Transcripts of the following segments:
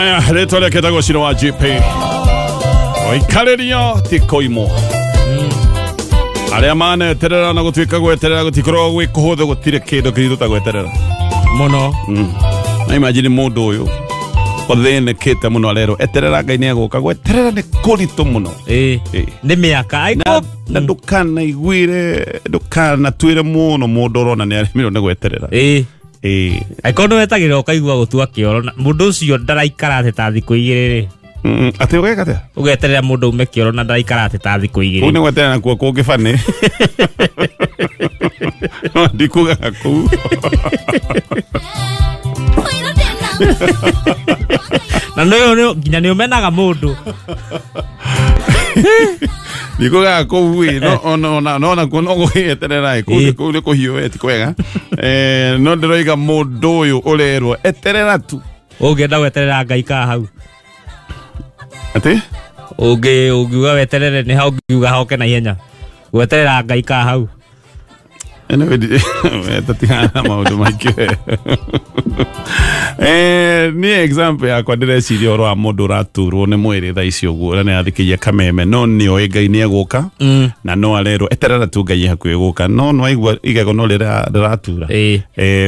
Aya, leto le ketago shiro wa GP. Oikareria tikoimo. Aria mane terera na gutwika gweterera gutikoro gwikuhuthe gutire kindu kiruta gweterera. Muno. Na imagine mundu uyu. Othene kete muno alero eterera Ngai ni aguka gweterera ni kuritu muno. Ni miaka aiko na ndukana igwire ndukana twire muno mundu urona ni arimiro ni gweterera. Aiko no wetagirwo ukaigua gutua kioro mundu ucio ndaraikara ate ta thiku igiri ate ugeka ate ugeterera mundu ume kioro na ndaraikara ate ta thiku igiri une gweterera kuo kungifane ndikuga ku na no nginya ni umenaga mundu ndikuga ku wi no kuno gweterera ku ku hiyo eti kwega no ndiroiga mundu uyu urerwo eterera tu ugenda gweterera Ngai ka hau ati ugiuga weterere ni hau ugiuga hoke na ihenya gweterera Ngai ka hau ene tatiana maundu maingĩ ni example yakwa ndireciria ũhoro wa mũndũ ũraturwo nĩ mwĩrĩ thaa ici ũguo ũrĩa nĩathikĩria kameme no nĩoĩ Ngai nĩegũka na no arerwo eterera tu Ngai hakuhĩ gũka no nĩwaigua igego no rĩratura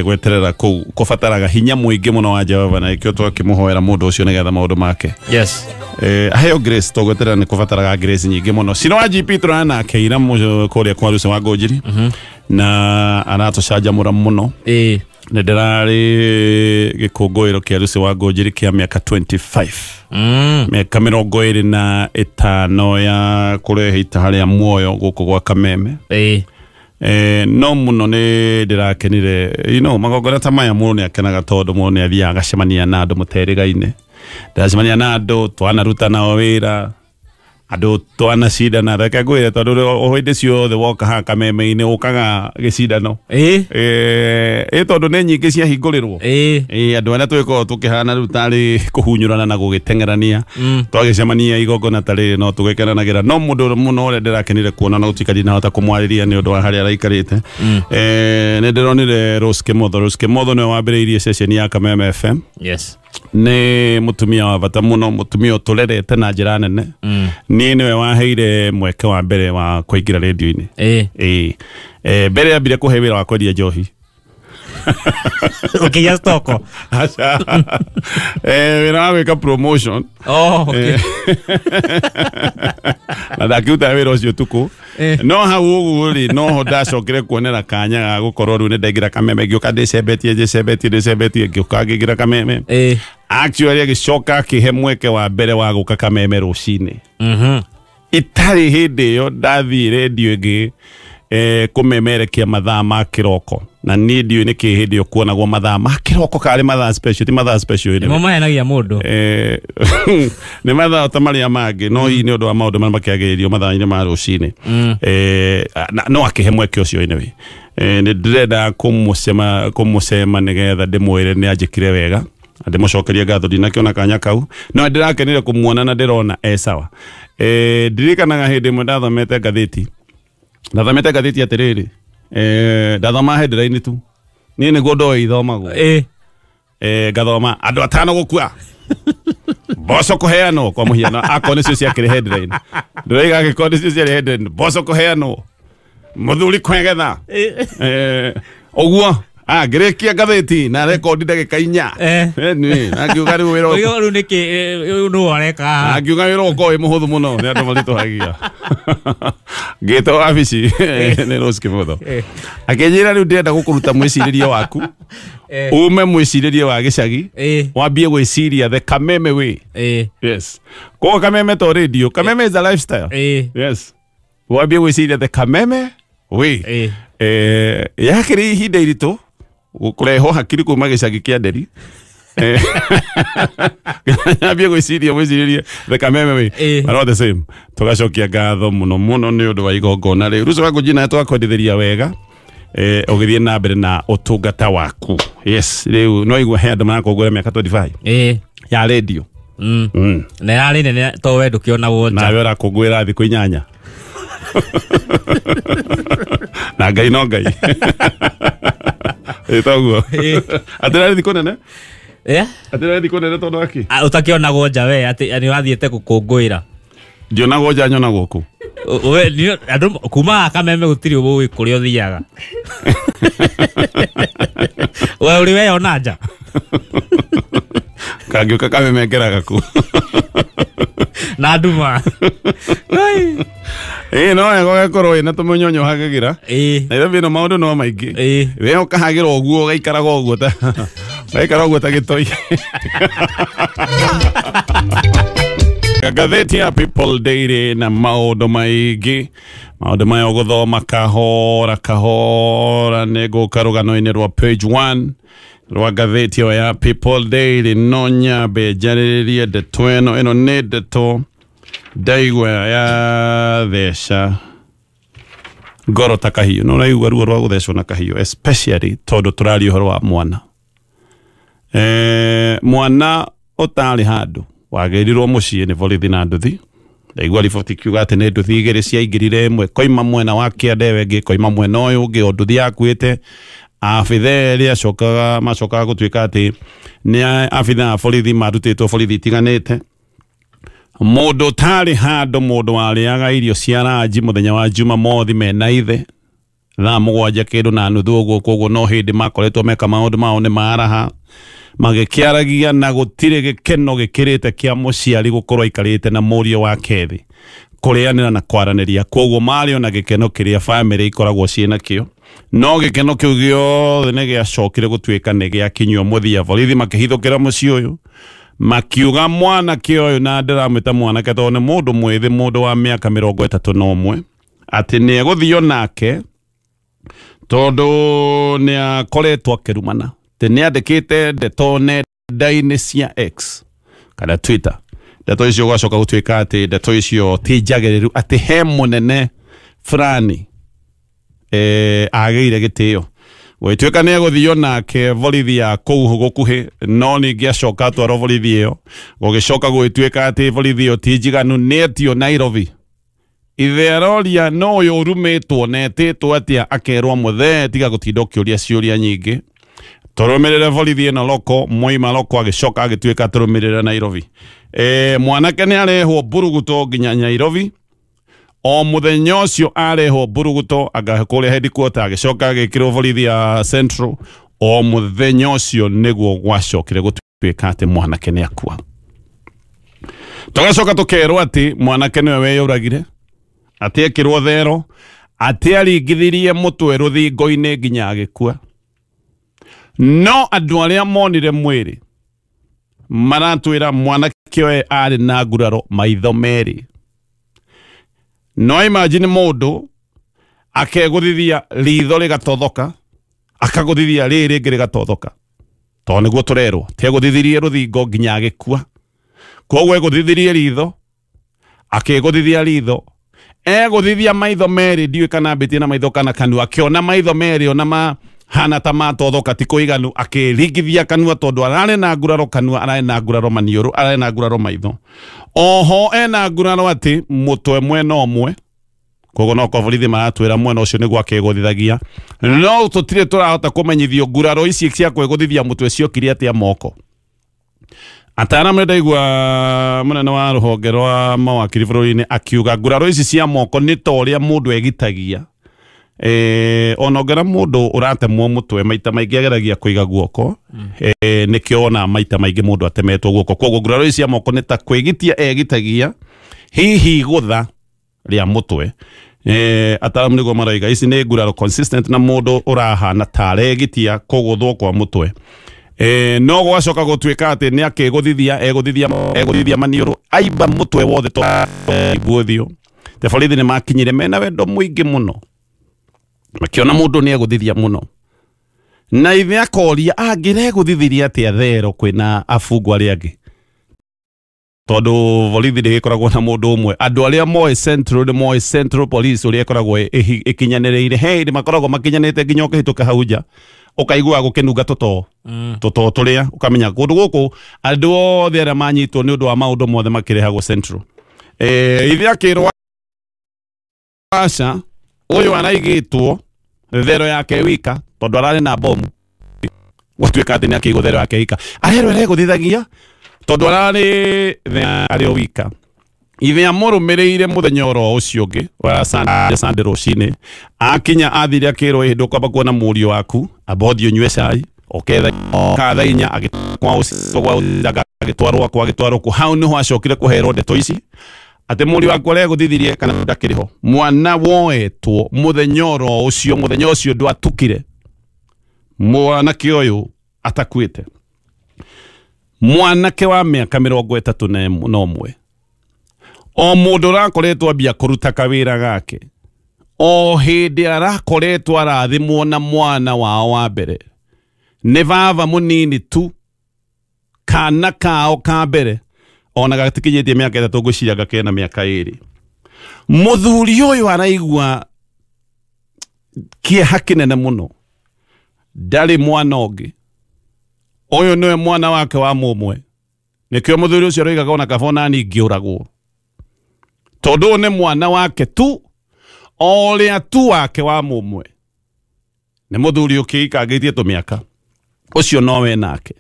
gweterera kũu kũbataraga hinya mũingĩ mũno wa Jehova na nĩkĩo twakĩmũhoera mũndũ ũcio nĩgetha maũndũ make aheo grace tũgweterera nĩ kũbataraga grace nyingĩ mũno Shiro wa GP tũrana nake ira kũrĩa kwa Lucy Wangũnjiri na anatũcanjamũra mũno nĩ ndĩrarĩ gĩkũngũĩro kĩa Lucy Wangũnjiri kĩa mĩaka 25 mĩaka 25 ya kũrehe ita harĩa muoyo gũkũ gwa Kameme no muno nĩ ndĩrakenire magongona ta maya mũndũ nĩakenaga tondũ mũndũ nĩathiaga agacemania na andũ mũterĩgaine ndacemania na andũ twanaruta nao wĩra andũ twanacindana reke ngwĩre tondũ hĩndĩ ciothe woka haha Kameme-inĩ ũkaga gĩcindano tondũ nĩ nyingĩ ciahingũrĩrwo andũ arĩa twĩkoragwo tũkĩhana rĩu tarĩ kũhunyũrana na gũgĩteng'erania twagĩcemania igongona ta rĩrĩ no tũgĩkenanagĩra no mũndũ mũno ũrĩa ndĩrakenire kuona na gũtuĩka ndinahota kũmwarĩria nĩ ũndũ wa harĩa araikarĩte nĩ ndĩronire Rose Kĩmotho nĩwe wambĩrĩirie session ya Kameme FM nĩ mũtumia wa bata mũno mũtumia ũtũrerete na njĩra nene niĩ nĩwe waheire mweke wa mbere wa kũingĩra radio-inĩ mbere yambire kũhe wĩra wa kwendia njohi ukĩgĩa stoko wĩra wa gwĩka promotion na ndakiruta wĩra ũcio tukũ no hau ũguo rĩ noho ndacokire kuonera kanya ga gũkorwo rĩu nĩ ndaingĩra Kameme ngĩũka ndĩcembetie ngĩũka ngĩingĩra Kameme actually agĩcoka akĩhe mweke wa mbere wa gũka Kameme rũcinĩ itarĩ hĩndĩ ĩyo ndathiĩ redio ĩngĩ kũmemerekia mathaa ma kĩroko na niĩ ndiũĩ nĩkĩ hĩndĩ ĩyo kuonagwo mathaa ma kĩroko karĩ mathaa special ti mathaa special nĩmo mahenagia mũndũ nĩ mathaa ta marĩa mangĩ no hihi nĩ ũndũ wa maũndũ marĩa makĩagĩrĩrio mathaa-inĩ ma rũcinĩ no akĩhe mweke ũcio anyway nĩ ndĩrenda kũmũcema nĩgetha ndĩmwĩre nĩ anjĩkire wega ndĩmũcokerie ngatho ndinakĩona kanya kau no ndĩrakenire kũmuona na ndĩrona sawa ndirikanaga hĩndĩ ĩmwe ndathomete ngathĩti atĩrĩrĩ ndathoma headline tu niĩ nĩguo ndoĩ ithomagwo ngathoma andũ atano gũkua mboco kũheanwo kwa mũhiano akorwo nĩcio ciakĩrĩ headline ndĩroiga angĩkorwo nĩcio ciarĩ headline mboco kũheanwo mũthuri kwĩgetha ũguo ngĩrĩkia ngathĩti na rekondi ndagĩka 4 angiuga rĩu wĩra rĩu nĩkĩ nũ areka angiuga wĩra ũkorwo wĩ mũhũthũ mũno nĩ andũ marĩtũhagia ngĩtwo wabici nĩ Rose Kĩmotho akĩnjĩra rĩu ndĩrenda gũkũruta mwĩcirĩrie waku ume mwĩcirĩrie wa gĩcagi wambie gwĩciria the Kameme way yes koguo Kameme to radio Kameme is a lifestyle yes wambie gwĩciria the Kameme way yakĩrĩ ihinda iritũ kũreho hakiri kuma gĩcagi kĩa Nderi nyambie gwĩciria the Kameme way but all the same tũgacokia ngatho mũno mũno nĩ ũndũ wa igongona rĩu Lucy Wangũnjiri nawe twakwendithĩria wega ũgĩthiĩ na mbere na ũtungata waku yes rĩu no igua he andũ marakũngũĩra mĩaka 25 ya radio na yarĩ nene to we ndũkĩonagwo nja nawe ũrakũngũĩra thikũ 8 na Ngai no Ngai ĩtaguo atĩrarĩ thikũ nene Atira thiko nene tondo aki. Utakiona goja we ati ni wathiete gukungwira. Ndiona goja nyona guku. We ni andu kuma Kameme gutiri ubu kurio thiaga. We uri we ona nja. Kagiuka Kameme ngeraga ku. Na nduma. No ego gakorwo ina tumunyonyo hagigira. Na ira bino maundu no maingi. We ukahagira oguo gaikaraga oguo ta. Gaikaraga oguo ta gitoi. Gatheti ya People Daily na maundu maingi. Maundu mai oguthoma kahora nego karugano-ini rwa page 1 rwa gatheti ya People Daily no nyambe njarĩrĩrie ndeto ĩno nĩ ndeto ndaigua ya theca ngoro ta kahiũ no naigua ruo rwa gũthecwo na kahiũ especially tondũ tũraria ũhoro wa mwana mwana ũtarĩ handũ wagĩrirwo mũciĩ nĩ borithi na nduthi ndaigua riboti kiuga atĩ nĩ nduthi igĩrĩ ciaingĩrire ĩmwe koima mwena wa Kĩande ĩngĩ koima mwena ũyũ ũngĩ o nduthi yakuĩte afitha ĩrĩa macokaga gũtuĩka atĩ nĩ afitha a borithi marutĩtwo borithi itiganĩte mũndũ ũtarĩ handũ mũndũ warĩaga irio cia ranji mũthenya wa Jumamothi mena ithe thaa 7:30 ũguo koguo no hĩndĩ makoretwo meka maũndũ mao nĩ maraha magĩkĩaragia na gũtirĩ gĩkeno gĩkĩrĩte kĩa mũciari gũkorwo aikarĩte na mũriũ wake thĩ kũrĩanĩra na kwaranĩria koguo marĩ ona gĩkeno kĩrĩa family ikoragwo ciĩna kĩo no gĩkeno kĩu gĩothe nĩ gĩacokire gũtuĩka nĩ gĩakinywo mũthia borithi makĩhithũkĩra mũciĩ ũyũ makiuga mwanake ũyũ na ndĩramwĩta mwanake tondũ nĩ mũndũ mwĩthĩ mũndũ wa mĩaka 31 atĩ nĩ egũthiĩ nake tondũ nĩ akoretwo akĩrumana nĩ andĩkĩte ndeto nenda-inĩ cia X kana Twitter ndeto icio gwacoka gũtuĩka atĩ ndeto icio ti njagĩrĩru atĩ he mũnene fulani agĩire gĩtĩo gũtuĩka nĩ egũthiĩ nake borithi ya kũu gũkuhĩ no ningĩ acoka atwarwo borithi ĩyo gũgĩcoka gũgĩtuĩka atĩ borithi ĩyo ti njiganu nĩ etio Nairobi ithe aroria no ũyũ ũrumĩtwo na etĩtwo atĩa akerwo mũthee tiga gũtinda ũkĩũria ciũria nyingĩ tũrũmĩrĩre borithi ĩno loko moima loko agĩcoka agĩtuĩka tũrũmĩrĩre Nairobi mwanake nĩ arehwo Mburuguto nginya Nairobi o mũthenya ũcio arehwo Mburuguto agakũrĩa headquarter agĩcoka agĩkĩrwo borithi ya Central o mũthenya ũcio nĩguo gwacokire gũtuĩka atĩ mwanake nĩ akua tũgacoka tũkerwo atĩ mwanake nĩwe weyũragire atĩ ekĩrwo thero atĩ aringithirie mũtwe rũthingo-inĩ nginya agĩkua no andũ arĩa monire mwĩrĩ maratwĩra mwanake ũyũ arĩ na nguraro maitho merĩ no imagine mũndũ akegũthithia ritho rĩgatothoka akagũthithia rĩrĩ rĩngĩ rĩgatothoka tondũ nĩguo tũrerwo tegũthithirie rũthingo nginya agĩkua koguo egũthithirie ritho akegũthithia ritho egũthithia maitho merĩ ndiũĩ kana mbĩtie na maitho kana kanua akĩona maitho merĩ ona hana ta matothoka ti kũiganu akĩringithia kanua tondũ ararĩ na nguraro kanua ararĩ na nguraro maniũrũ ararĩ na nguraro maitho oho ena nguraro atĩ mũtwe mwena ũmwe koguo no borithi maratwĩra mwena ũcio nĩguo akegũthithagia no tũtirĩ tũrahota kũmenyithio nguraro ici cia kwĩgũthithia mũtwe ciokire atĩa moko ataaramu ndaigua mũnene wa rũhonge rwa mawakiri bũrũri-inĩ akiuga nguraro ici cia moko nĩ ta ũrĩa mũndũ egitagia onongera mũndũ ũratemwo mũtwe maita maingĩ ageragia kũiga guoko nĩkĩo ona maita maingĩ mũndũ atemetwo guoko koguo nguraro ici cia moko nĩ ta kwĩgitia egitagia hihi gũtha rĩa mũtwe ataaramu nĩguo maraiga ici nĩ nguraro consistent na mũndũ ũrahana ta aregitia kũgũthwo kwa mũtwe no gwacoka gũtuĩka atĩ nĩ egũthithia maniũrũ aiba mũtwe wothe tiguothio te borithi nĩ makinyire mena wendo mũingĩ mũno makĩona mũndũ nĩ egũthithia mũno na ithe akoria angĩregũthithirie atĩa thero kwĩna afungwa arĩa angĩ tondũ borithi ndĩgĩkoragwo na mũndũ ũmwe andũ arĩa moĩ Central nĩ moĩ Central Police ũrĩa ĩkoragwo ĩkinyanĩrĩire he makoragwo makinyanĩte nginya ũkĩhĩtũka hau nja ũkaigua gũkĩnunga tũtoo tũrĩa ũkamenya kũndũ gũkũ andũ othe arĩa manyitwo nĩ ũndũ wa maũndũ mothe makĩrehagwo Central ithe akĩrwo aca ũyũ araigĩtwo thero yake wika tondũ ararĩ na bomu Gwatuika ati ni akiguthere wake ika arero regutithagia tondu ari wika ithe amurumirire muthenya oro ucio ngi wa Sunday rucini akinya athire akirwo hindu kwamba kuona murio waku abothi unywe cai oketha kathainya agitwarwo ku hau niho acokire kuherwo ndeto ici ati murio waku aria guthithirie kana ndakiriho mwana woetwo muthenya oro ucio ndwatukire mwanake uyu atakwite mwanake wa miaka 31 o mundu rakoretwo ambia kuruta kawira gake o hindi arakoretwo arathimwo na mwana wao wa mbere ni baba munini tu kana kao ka mbere ona gatikinyitie miaka 3 guciria gakena miaka 2 muthuri uyu araigua kieha kinene muno ndari mwana ungi uyu niwe mwana wake wa mumwe nikio muthuri ucio roigaga ona kabona ningiuragwo tondu ni mwana wake tu oria tu wake wa mumwe ni muthuri ukiikangitie tumiaka ucio nowe nake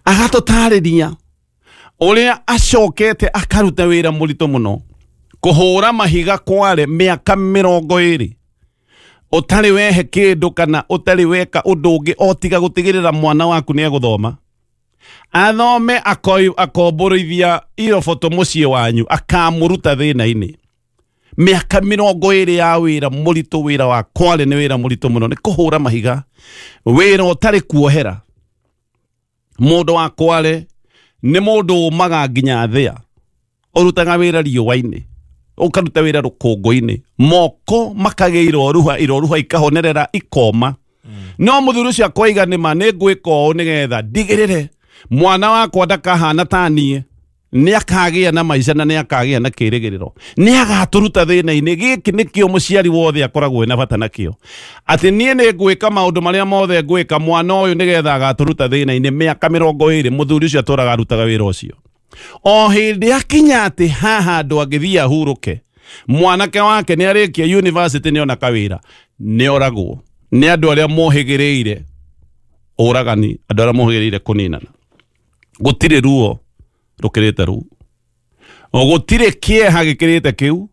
agatutariria uria acokete akaruta wira murito muno kuhura mahiga kware miaka 20 utari wehe kindu kana utari weka undu ungi otiga gutigirira mwana waku ni aguthoma athome akomborithia iyo foto mucie wanyu akamuruta thina-ini miaka 20 ya wira murito wira wa kware ni wira murito muno ni kuhura mahiga wira utari kuohera mundu wa kware ni mundu umaga nginya thia urutaga wira riũa-ini ukaruta wira rukungu-ini moko makageirwo ruha ikahonerera ikoma no muthuri ucio akoiga nima ni ngwika ũũ nigetha ndigirire mwana wakwa ndakahana tanie ni akagia na maica na ni akagia na kirigiriro ni agaturuta thina-ini giki nikio muciari wothe akoragwo na bata nakio ati nie ni ngwika maundu maria mothe ngwika mwana uyu nigetha agaturuta thina-ini miaka 20 muthuri ucio aturaga arutaga wira ucio o hindi akinya ati haha andu angithia huruke mwanake wake ni arikia university ni ona kawira ni oragwo ni andu aria mohigireire uragani andu aria mohigireire kuninana gutire ruo rukirite ru o gutire kieha gikirite kiu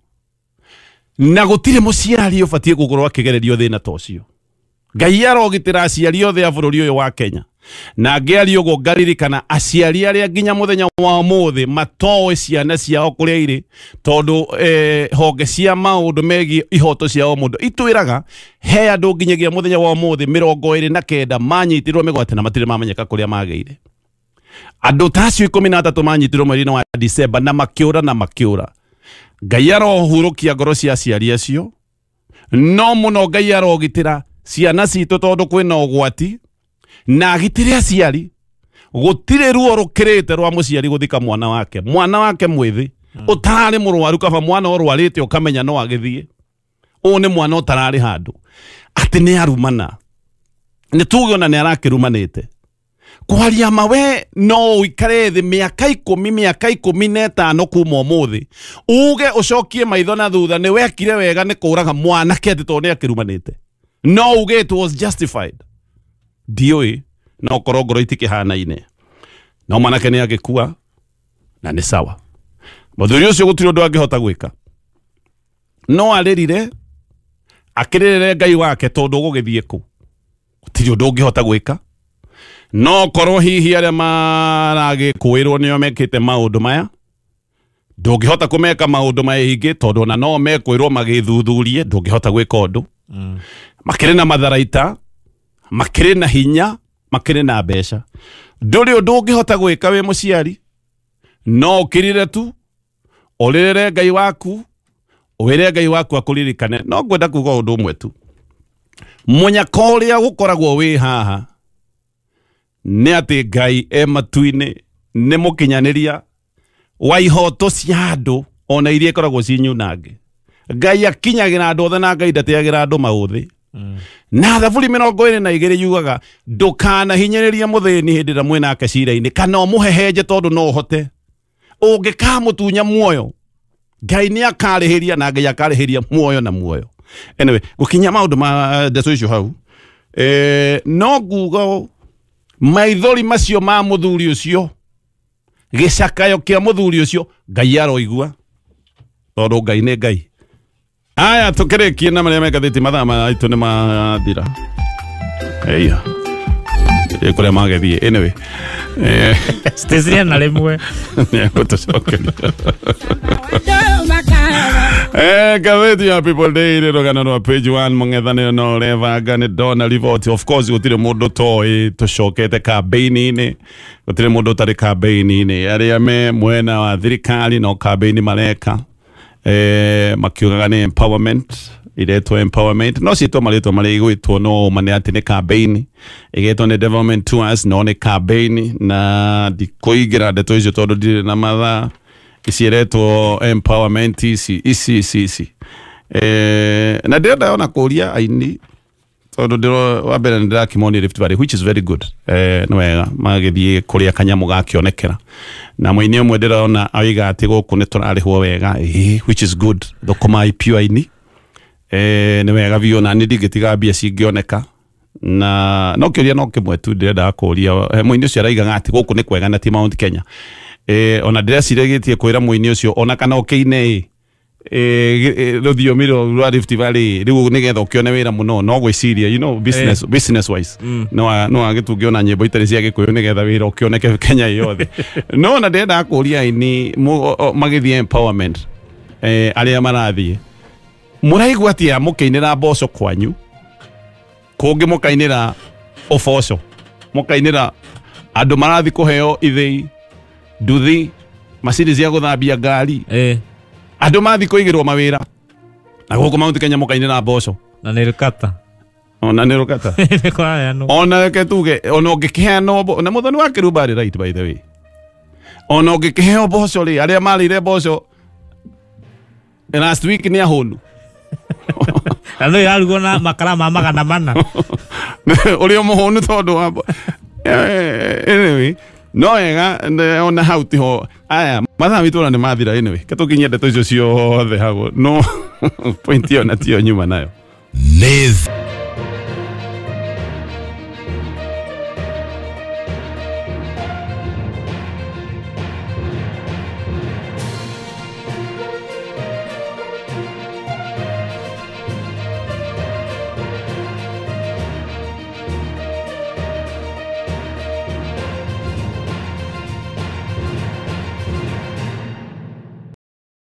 na gutire muciari ubatie gukorwo akigererio thina tocio Ngai arogitira aciari othe a bururi uyu wa Kenya na ngiari ugo ngaririkana aciari aria nginya muthenya wa muthi matoe ciana ciao kuria iri tondu honge cia maundu megi ihoto ciao mundu itwiraga he andu nginyagia muthenya wa muthi 29 manyitirwo migwate na matire mamenyeka kuria mageire andu tacio 13 manyitirwo mweri wa December na makiura Ngai arohurukia ngoro cia aciari acio no muno Ngai arogitira ciana citu tondu kwina ugwati na agitire aciari gutire ruo rukirite rwa muciari guthika mwana wake mwithi utari murwaru kaba mwana orwarite ukamenya no agithie ni mwana utarari handu ati ni arumana ni tugiona ni arakirumanite kwaria mawe no uikare thi miaka 15 kuma umuthi uge ucokie maitho na thutha ni wekire wega ni kuraga mwana kete to ni akirumanite no uge it was justified dioi na korogoro itikihana-ine no mwanake ni agikua na ni sawa muthuri ucio gutiri undu angihota gwika no aririre akirire Ngai wake tondu gugithie ku gutiri undu angihota gwika no korwo hihi aria maragikwirwo nio mekite maundu maya ndungihota kumeka maundu maya hingi tondu na no mekwirwo magithuthurie ndungihota gwika undu makire na matharaita makire na hinya makire na mbeca nduri undu ungihota gwika we muciari no ukirire tu urire Ngai waku wire Ngai waku akuririkane no ngwenda kuga undu umwe tu munyaka uria gukoragwo wi haha ni ati Ngai matu-ini ni mukinyaniria wa ihoto cia andu ona iria ikoragwo cinyunange Ngai akinyagira andu othe na Ngai ndateagira andu mauthi na thaburi 22 yugaga ndukana hinyiriria muthini hindi ra mwinake cira-ini kana umuhehenje tondu no hote ungikamutunya muoyo Ngai ni akarihiria na Ngai akarihiria muoyo na muoyo anyway gukinya maundu ma ndeto icio hau no ngugo maithori macio ma muthuri ucio gicakayo kia muthuri ucio Ngai aroigua tondu Ngai ni Ngai. Aya tukirekie na maria mekathiti mathaa maitu ni mathira. Eya kuria magethie anyway station na rimwe gatheti ya People Daily rogana no page 1 mungethane no levanga ni dona report. Of course gutire mundu toi tucokete campaign-ini, gutire mundu tari campaign-ini aria me mwena wa thirikari no campaign mareka makiugaga ni empowerment iretwo empowerment no sitwa maretwo mari gwitwo no mane ati ni campaign igetwo ni development tours no ni campaign na dikoigira ndeto icio tondu ndire na mathaa isiretwo empowerment isi na ndenda ona kuria aini tondu ndiro wa mbere ndira kimoni Rift Valley which is very good no wega magithie kuria kanyamu gakionekera na muini umwe ndiraona aiga ati guku ni turarihwo wega which is good thokoma ipio aini ni wega biyo na ndigitiga bia cingioneka na no kiuria no kimwe tu ndenda kuria muini ucio araiga ati guku ni kwega na ti Mount Kenya ona ndĩreciregetie kwĩra mũini ũcio ona kana ũkĩine rũthiomi rwa Rift Valley rĩu nĩgetha ũkĩone wĩra mũno no gwĩciria you know business wise no agĩtungĩ ona nyĩmbo itarĩ cia Gĩkũyũ nĩgetha wĩra ũkĩoneke Kenya yothe no ona ndĩrenda kũria aini magĩthiĩ empowerment arĩa marathiĩ mũraigua atĩa mũkĩinĩra mboco kwanyu kũngĩ mũkainĩra ũboco mũkainĩra andũ marathi kũheo ithĩi nduthi macini cia guthambia ngari andu mathi kuigirwo mawira na guku Mount Kenya mukainira mboco na nirukata ona reke tuge ona ũngĩkĩheana na muthoni wa Kirumba arĩ right by the way ona ũngĩkĩheo mboco ri aria marire mboco last week ni ahũnu ano yarugo na makara ma magana mana uri mũhũnu tondu wa anyway no wega ona hau tiho aya mathaa mitũra nĩ mathira anyway ketukinyie ndeto icio ciothe hago no point yo na tio nyuma nayo